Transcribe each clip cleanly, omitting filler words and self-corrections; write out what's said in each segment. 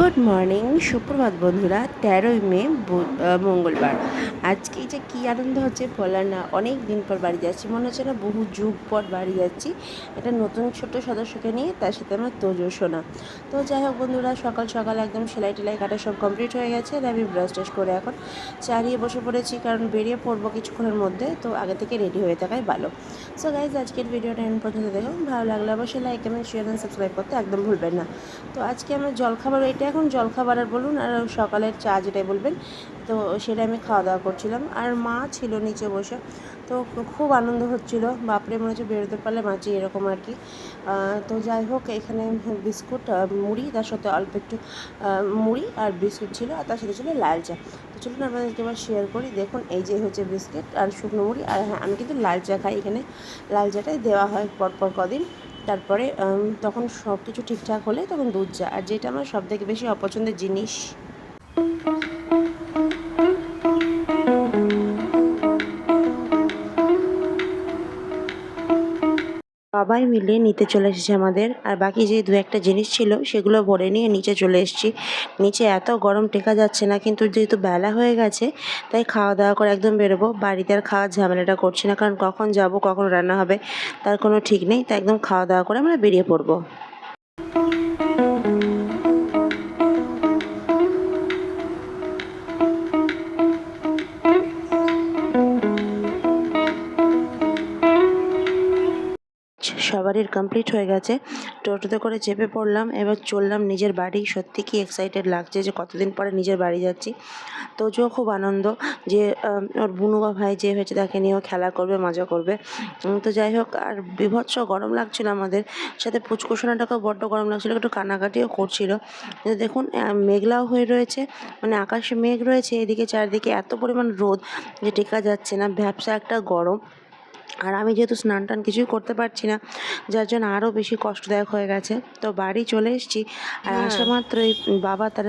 Good morning, সুপ্রভাত বন্ধুরা। 13ই মে মঙ্গলবার। আজকে যে কী আনন্দ হচ্ছে বলার না। অনেক দিন পর বাড়ি যাচ্ছি, মনে হচ্ছে না বহু যুগ পর বাড়ি যাচ্ছি। একটা নতুন ছোট্ট সদস্যকে নিয়ে, তার সাথে আমার তোজো শোনা। তো যাই হোক বন্ধুরা, সকাল সকাল একদম সেলাই টেলাই কাটা সব কমপ্লিট হয়ে গেছে। আমি ব্রাশ টাশ করে এখন চা নিয়ে বসে পড়েছি, কারণ বেরিয়ে পড়বো কিছুক্ষণের মধ্যে, তো আগে থেকে রেডি হয়ে থাকাই ভালো। সো গাইজ, আজকের ভিডিওটা এন্ড পর্যন্ত দেখুন। ভালো লাগলে অবশ্যই like comment share and subscribe করতে একদম ভুলবেন না। তো আজকে আমার জলখাবার, এটা এখন জলখাবার আর বলুন, আর সকালের চা যেটাই বলবেন, তো সেটা আমি খাওয়া দাওয়া করছিলাম। আর মা ছিল নিচে বসে, তো খুব আনন্দ হচ্ছিল। বাপরে, মনে হচ্ছে বেরোতে পারলে বাঁচি, এরকম আর কি। তো যাই হোক, এখানে বিস্কুট, মুড়ি, তার সাথে অল্প একটু মুড়ি আর বিস্কুট ছিল, আর তার সাথে ছিল লাল চা। তো চলুন আপনাদেরকে এবার শেয়ার করি। দেখুন, এই যে হচ্ছে বিস্কিট আর শুকনো মুড়ি। আর হ্যাঁ, আমি কিন্তু লাল চা খাই। এখানে লাল চাটাই দেওয়া হয় পরপর কদিন। তারপরে তখন সব কিছু ঠিকঠাক হলে তখন দুধ চা। আর যেটা আমার সবথেকে বেশি অপছন্দের জিনিস, সবাই মিলে নিতে চলে এসেছে আমাদের। আর বাকি যে দু একটা জিনিস ছিল সেগুলো ভরে নিয়ে নিচে চলে এসেছি। নিচে এত গরম টেকা যাচ্ছে না, কিন্তু যেহেতু বেলা হয়ে গেছে তাই খাওয়া দাওয়া করে একদম বেরোবো। বাড়িতে আর খাওয়ার ঝামেলাটা করছি না, কারণ কখন যাব কখন রান্না হবে তার কোনো ঠিক নেই। তাই একদম খাওয়া দাওয়া করে আমরা বেরিয়ে পড়বো। সবারই কমপ্লিট হয়ে গেছে। টোটোতে করে চেপে পড়লাম, এবার চললাম নিজের বাড়ি। সত্যি কি এক্সাইটেড লাগছে যে কতদিন পরে নিজের বাড়ি যাচ্ছি। তোজো খুব আনন্দ যে ওর বুনু বা ভাই যে হয়েছে তাকে নিয়েও খেলা করবে, মজা করবে। তো যাই হোক, আর বীভৎস গরম লাগছিল আমাদের সাথে। পুচকুসোনাটাকেও বড্ড গরম লাগছিলো, একটু কান্নাকাটিও করছিল। কিন্তু দেখুন, মেঘলাও হয়ে রয়েছে, মানে আকাশে মেঘ রয়েছে, এদিকে চারিদিকে এত পরিমাণ রোদ যে টেকা যাচ্ছে না, ভ্যাপসা একটা গরম। আর আমি যেহেতু স্নান টান কিছুই করতে পারছি না, যার জন্য আরও বেশি কষ্টদায়ক হয়ে গেছে। তো বাড়ি চলে এসেছি। আর আসা মাত্রই বাবা তার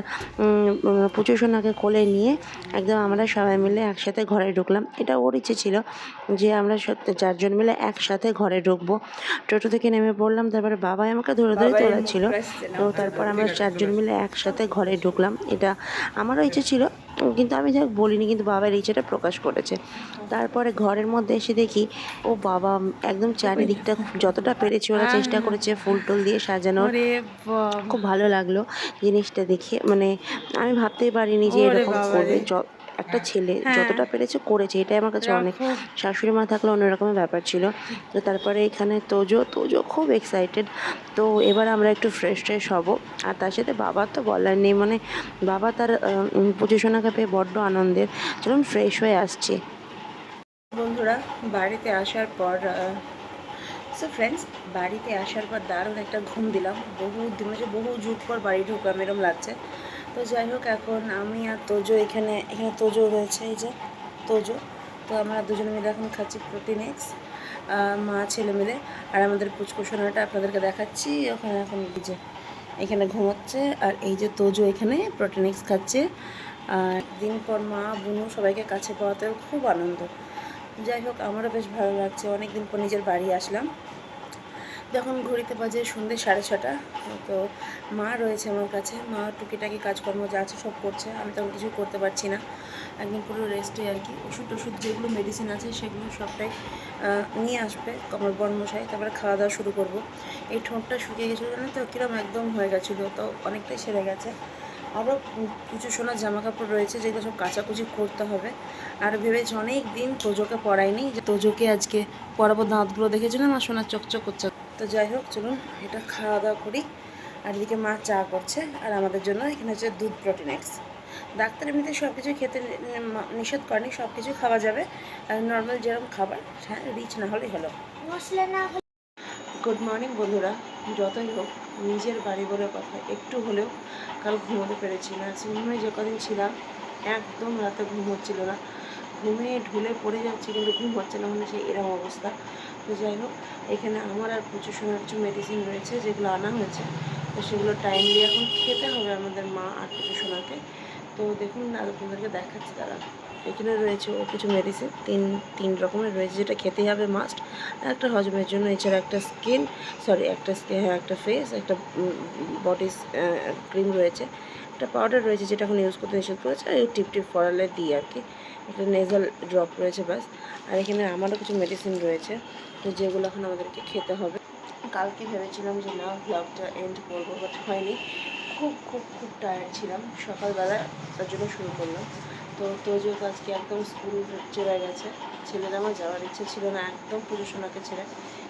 পুজো সোনাকে কোলে নিয়ে একদম আমরা সবাই মিলে একসাথে ঘরে ঢুকলাম। এটা ওর ইচ্ছে ছিল যে আমরা চারজন মিলে একসাথে ঘরে ঢুকবো। টোটো থেকে নেমে পড়লাম, তারপরে বাবাই আমাকে ধরে ধরে তোলাচ্ছিল। তো তারপর আমরা চারজন মিলে একসাথে ঘরে ঢুকলাম। এটা আমারও ইচ্ছে ছিল, কিন্তু আমি যাক বলিনি, কিন্তু বাবার ইচ্ছেটা প্রকাশ করেছে। তারপরে ঘরের মধ্যে এসে দেখি, ও বাবা, একদম চারিদিকটা যতটা পেরেছে ওরা চেষ্টা করেছে ফুল টুল দিয়ে সাজানোর। খুব ভালো লাগলো জিনিসটা দেখে। মানে আমি ভাবতেই পারিনি যে এরকম করবে। একটা ছেলে যতটা পেরেছে করেছে, এটাই আমার কাছে অনেক। শাশুড়ি মা থাকলে অন্যরকমের ব্যাপার ছিল। তো তারপরে এখানে তোজো খুব এক্সাইটেড। তো এবার আমরা একটু ফ্রেশ ট্রেশ হব। আর তার সাথে বাবার তো বলার নেই, মানে বাবা তার পুজো সোনাকে পেয়ে বড্ড আনন্দের। চলুন ফ্রেশ হয়ে আসছি। বন্ধুরা, বাড়িতে আসার পর ফ্রেন্ডস, বাড়িতে আসার পর দারুণ একটা ঘুম দিলাম। বহু যুগ পর বাড়ি ঢুকলাম এরম লাগছে। তো যাই হোক, এখন আমি আর তোজো এখানে তোজো রয়েছে, এই যে তোজো। তো আমরা দুজনে মিলে এখন খাচ্ছি প্রোটিন এক্স, মা ছেলে মিলে। আর আমাদের পুচকুসোনাটা আপনাদেরকে দেখাচ্ছি, ওখানে এখন যে এখানে ঘুমোচ্ছে। আর এই যে তোজো এখানে প্রোটিন এক্স খাচ্ছে। আর দিন পর মা বুনু সবাইকে কাছে পাওয়াতে খুব আনন্দ। যাই হোক, আমারও বেশ ভালো লাগছে, অনেক দিন পর নিজের বাড়ি আসলাম। যখন ঘড়িতে বাজে সন্ধ্যে 6:30। তো মা রয়েছে আমার কাছে, মা টুকিটাকি কাজকর্ম যা আছে সব করছে। আমি তখন কিছু করতে পারছি না, একদম পুরো রেস্টে আর কি। ওষুধ যেগুলো মেডিসিন আছে সেগুলো সবটাই নিয়ে আসবে আমার বর্মশাই। তারপরে খাওয়া দাওয়া শুরু করব। এই ঠোঁটটা শুকিয়ে গেছিলো জানো তো, কীরকম একদম হয়ে গেছিলো, তো অনেকটাই সেরে গেছে। আরও কিছু সোনার জামা কাপড় রয়েছে যেগুলো সব কাচাকুচি করতে হবে। আর ভেবেছি অনেক দিন তোজোকে পড়াইনি, যে তোজোকে আজকে পরাবো। দাঁতগুলো দেখেছিলাম আমার সোনার চকচক করছে। তো যাই হোক, চলুন এটা খাওয়া দাওয়া করি। আর এদিকে মা চা করছে, আর আমাদের জন্য এখানে হচ্ছে দুধ প্রোটিন এক্স। ডাক্তার এমনিতে সব কিছুই খেতে নিষেধ করেনি, সব কিছুই খাওয়া যাবে, আর নর্মাল যেরকম খাবার, হ্যাঁ, রিচ না হলেই হলো। মশলা না। গুড মর্নিং বন্ধুরা। যতই হোক, নিজের বাড়ি বলে কথা, একটু হলেও কাল ঘুমোতে পেরেছি না। সিংহে যে কদিন ছিলাম একদম রাতে ঘুম হচ্ছিল না, ঘুমিয়ে ঢুলে পড়ে যাচ্ছি, কিন্তু ঘুম হচ্ছে না, মানে সেই এরকম অবস্থা। তো যাই হোক, এখানে আমার আর প্রচুর সময় কিছু মেডিসিন রয়েছে যেগুলো আনা হয়েছে, তো সেগুলো টাইমলি এখন খেতে হবে আমাদের মা আর প্রচুর সোনাকে। তো দেখুন, আর আপনাদেরকে দেখাচ্ছি তারা। এখানে রয়েছে ও কিছু মেডিসিন, তিন রকমের রয়েছে, যেটা খেতেই হবে মাস্ট। একটা হজমের জন্য, এছাড়া একটা একটা ফেস, একটা বডি ক্রিম রয়েছে। একটা পাউডার রয়েছে যেটা এখন ইউজ করতে নিষেধ করেছে, আর এই টিপ টিপ পরালে দিই আর কি। একটা নেজাল ড্রপ রয়েছে ব্যাস। আর এখানে আমারও কিছু মেডিসিন রয়েছে, তো যেগুলো এখন আমাদেরকে খেতে হবে। কালকে ভেবেছিলাম যে না ব্লগটা এন্ড করবো, বাট হয়নি। খুব খুব খুব টায়ার্ড ছিলাম সকালবেলা, তার জন্য শুরু করলাম। তো তোজো আজকে একদম স্কুল চলে গেছে। ছেলের আমার যাওয়ার ইচ্ছে ছিল না একদম পুজো সোনাকে ছেড়ে,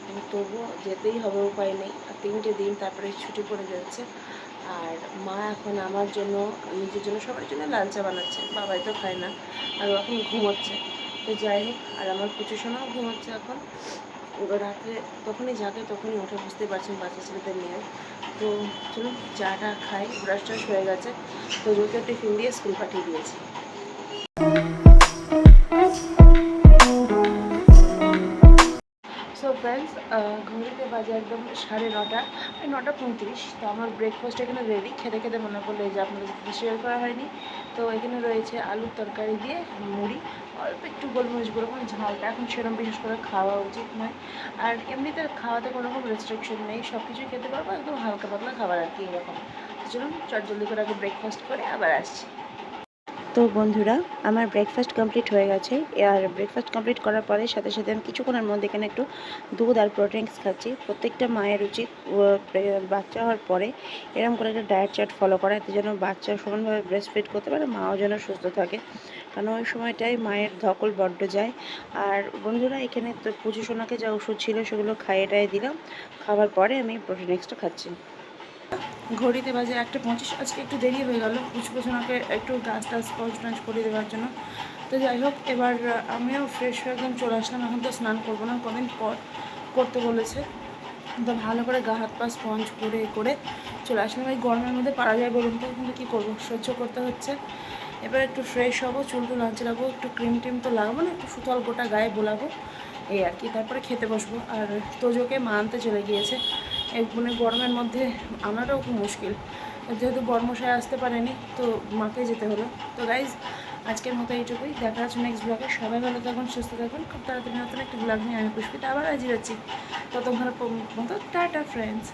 কিন্তু তবুও যেতেই হবে, উপায় নেই। আর 3টে দিন তারপরে ছুটি পড়ে যাচ্ছে। আর মা এখন আমার জন্য, নিজের জন্য, সবার জন্য লাল চা বানাচ্ছে। বাবাই তো খায় না, আর ও এখন ঘুমোচ্ছে। তো যাই হোক, আর আমার পুজো সোনাও ঘুমোচ্ছে এখন। রাত্রে তখনই জাগে তখনই ওঠে, বুঝতেই পারছেন বাচ্চা ছেলেদের নিয়ে। তো চলুন চাটা খাই, ব্রাশ ট্রাশ হয়ে গেছে। তো রোজকে টিফিন দিয়ে স্কুল পাঠিয়ে দিয়েছি। সো ফ্রেন্ডস, ঘড়িতে বাজে একদম 9:30, 9:35। তো আমার ব্রেকফাস্ট এখানে রেডি। খেতে খেতে মনে পড়লো যে আপনাদের সাথে শেয়ার করা হয়নি। তো এখানে রয়েছে আলুর তরকারি দিয়ে মুড়ি, অল্প একটু গোলমরিচ গুঁড়ো, কোনো ঝালটা এখন সেরকম বিশেষ করে খাওয়া উচিত নয়। আর এমনিতে খাওয়াতে কোনো রকম রেস্ট্রিকশন নেই, সব কিছুই খেতে পারবো, একদম হালকা পাতলা খাবার আর কি এরকম। চলুন চটজলদি করে আগে ব্রেকফাস্ট করে আবার আসছি। তো বন্ধুরা, আমার ব্রেকফাস্ট কমপ্লিট হয়ে গেছে। আর ব্রেকফাস্ট কমপ্লিট করার পরে সাথে সাথে আমি কিছুক্ষণের মধ্যে এখানে একটু দুধ আর প্রোটিনস খাচ্ছি। প্রত্যেকটা মায়ের উচিত বাচ্চা হওয়ার পরে এরকম করে একটা ডায়েট চার্ট ফলো করা, এতে যেন বাচ্চা সমানভাবে ব্রেস্ট ফিড করতে পারে, মাও যেন সুস্থ থাকে, কারণ ওই সময়টাই মায়ের ধকল বড্ড যায়। আর বন্ধুরা, এখানে তো পুজো সোনাকে যা ওষুধ ছিল সেগুলো খাইয়ে দিলাম। খাওয়ার পরে আমি প্রোটিন এক্সটা খাচ্ছি। ঘড়িতে বাজে 1:25। আজকে একটু দেরি হয়ে গেল পুচকুচোনাকে একটু গাছ টাছ স্পঞ্জ টঞ্জ করে দেওয়ার জন্য। তো যাই হোক, এবার আমিও ফ্রেশ হয়ে একদম চলে আসলাম। এখন তো স্নান করবো না, কদিন পর করতে বলেছে। তো ভালো করে গা হাত পা স্পঞ্জ করে চলে আসলাম। এই গরমের মধ্যে পারা যায় বলুন তো, কিন্তু কী করবো, সহ্য করতে হচ্ছে। এবার একটু ফ্রেশ হবো, চুল টুল লাগাবো, একটু ক্রিম টিম তো লাগাবো না, একটু সুতল গোটা গায়ে বোলাবো, এই আর কি। তারপরে খেতে বসবো। আর তোজোকে মা আনতে চলে গিয়েছে। মানে গরমের মধ্যে আমারও খুব মুশকিল, যেহেতু বর্মশায় আসতে পারেনি, তো মাকে যেতে হলো। তো গাইজ, আজকের মতো এইটুকুই। দেখা হচ্ছে নেক্সট ব্লগে। সবাই ভালো থাকুন, সুস্থ থাকুন। খুব তাড়াতাড়ি নতুন একটা ব্লগ নিয়ে আমি পুষ্পিতা আবার হাজির হচ্ছি। ততক্ষণ মতো টাটা ফ্রেন্ডস।